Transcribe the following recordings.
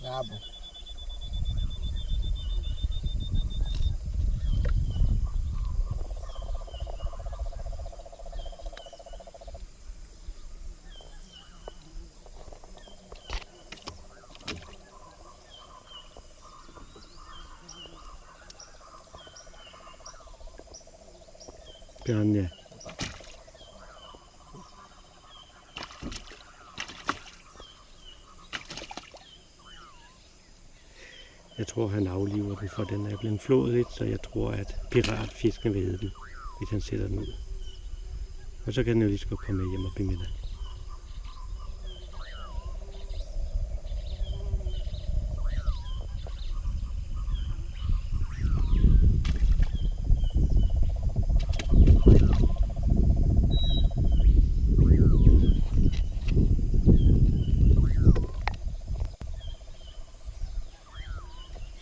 Bravo. Bjørn, ja. Jeg tror, han afliver den, for den er blevet flået lidt, så jeg tror, at piratfisken vil æde den, hvis han sætter den ud. Og så kan den jo lige så godt komme med hjem og blive middag.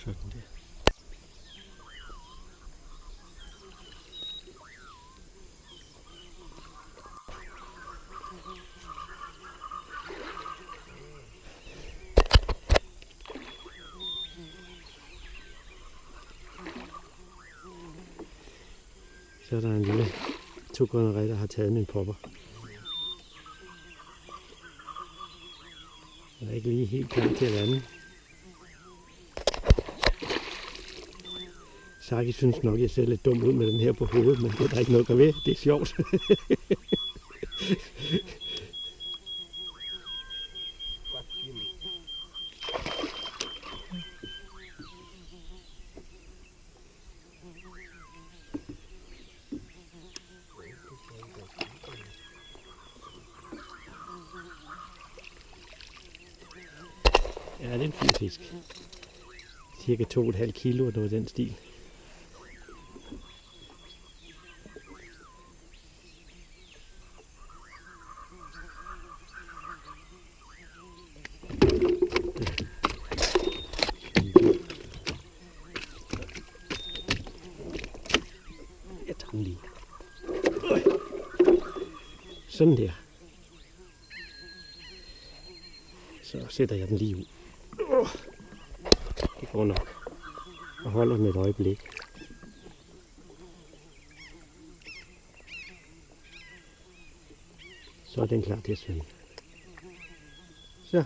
Sådan der. Så er der en lille tugrønneri, der har taget min popper. Jeg er ikke lige helt klar til at lande. Saki synes nok, at jeg ser lidt dum ud med den her på hovedet, men det er der ikke noget at ved. Det er sjovt. Ja, det er en fin fisk. Cirka 2,5 kilo, og noget i den stil. Jeg tager den lige. Sådan der. Så sætter jeg den lige ud. Det går nok. Og holder den et øjeblik. Så er den klar til at svømme. Så.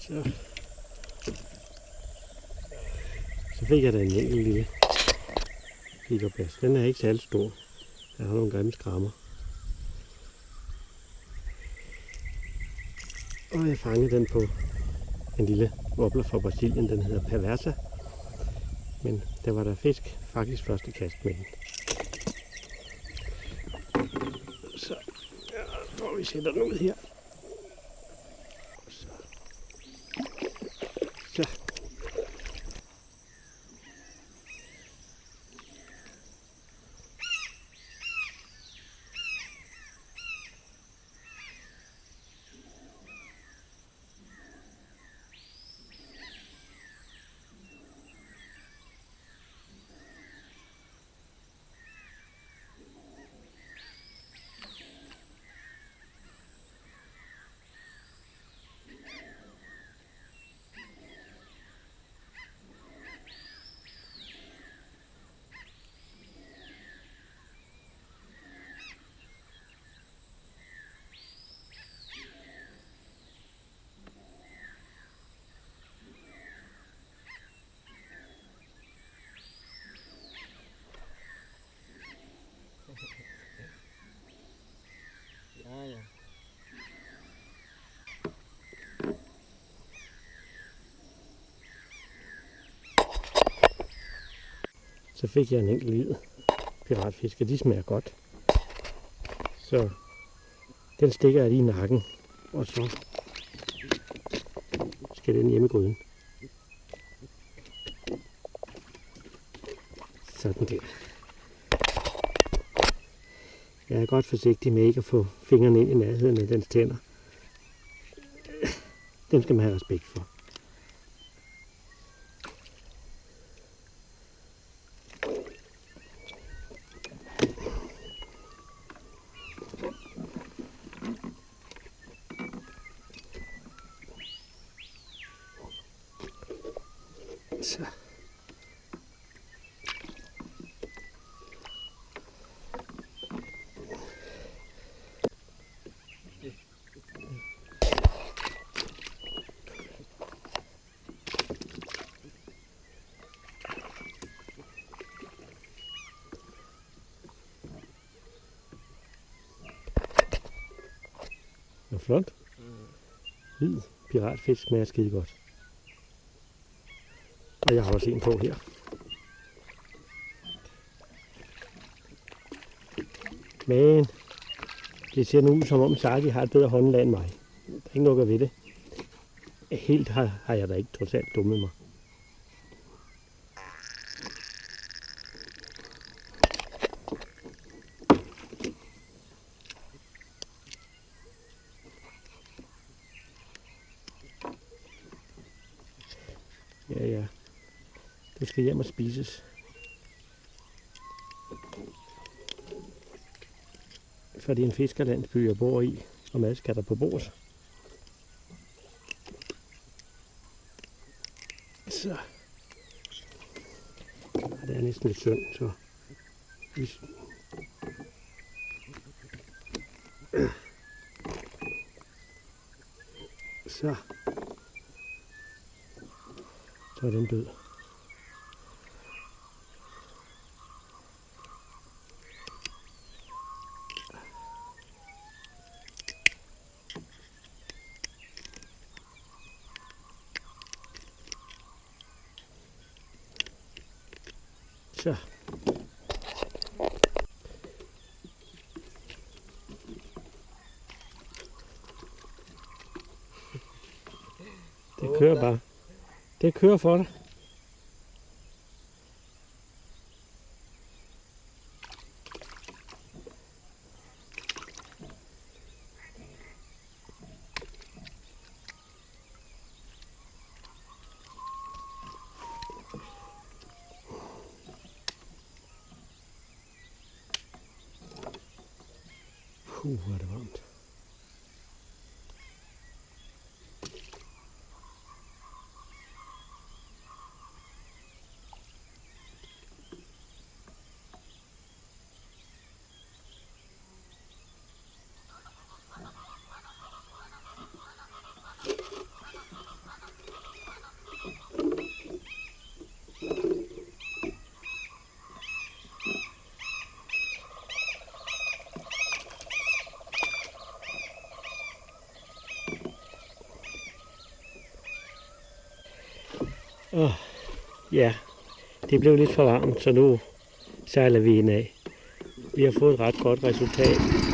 Så fik jeg da en enkelt lille pikerbas. Den er ikke særlig stor. Jeg har nogle grimme skrammer. Og jeg fangede den på en lille wobbler fra Brasilien. Den hedder Perversa. Men der var der fisk faktisk første kast med den. Så jeg tror vi sætter den ud her. Så. Ja. Så fik jeg en enkelt lille piratfisk, og de smager godt. Så den stikker jeg lige i nakken, og så skal den hjem i gryden. Sådan der. Jeg er godt forsigtig med ikke at få fingrene ind i nærheden af dens tænder. Dem skal man have respekt for. Så. Det er flot. Hvid piratfisk smager skide godt. Og jeg har også en på her. Men det ser nu ud som om Saki har et bedre håndlag end mig. Der er ikke noget ved det. Helt har jeg da ikke trods alt dummet mig. Ja. Du skal hjem og spises. For det er en fiskerlandsby, jeg bor i, og mad skal der på bords. Så. Og det er næsten lidt synd, så. Så. Så er den død. Så. Det kører bare. Det kører for dig. Hvor er det varmt. Og ja, det blev lidt for varmt, så nu sejler vi ind af. Vi har fået et ret godt resultat.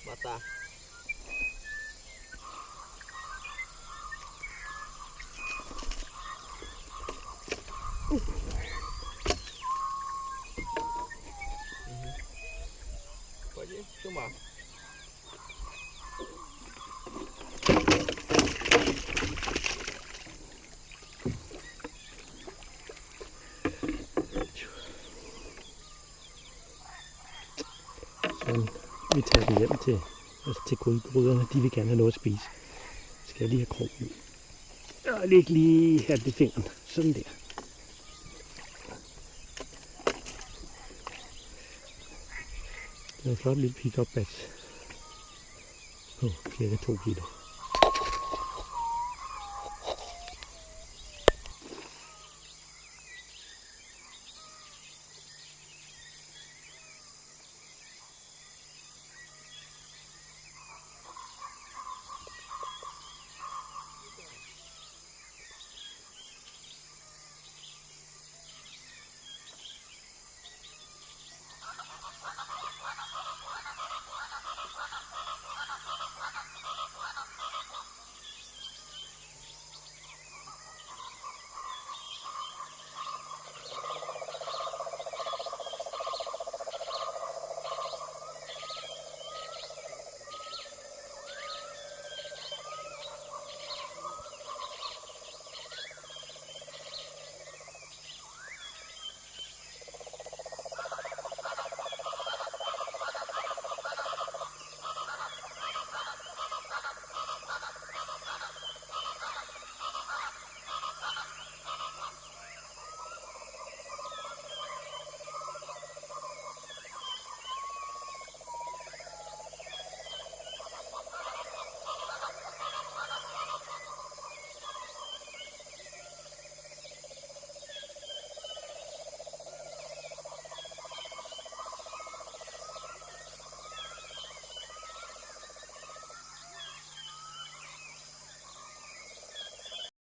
Mata. Pode filmar. Sådan, vi tager den hjem til grydebryderne. De vil gerne have noget at spise. Skal jeg lige have krogen ud? Og læg lige her i fingeren. Sådan der. Det er en flot lille pick-up bats på cirka 2 kilo.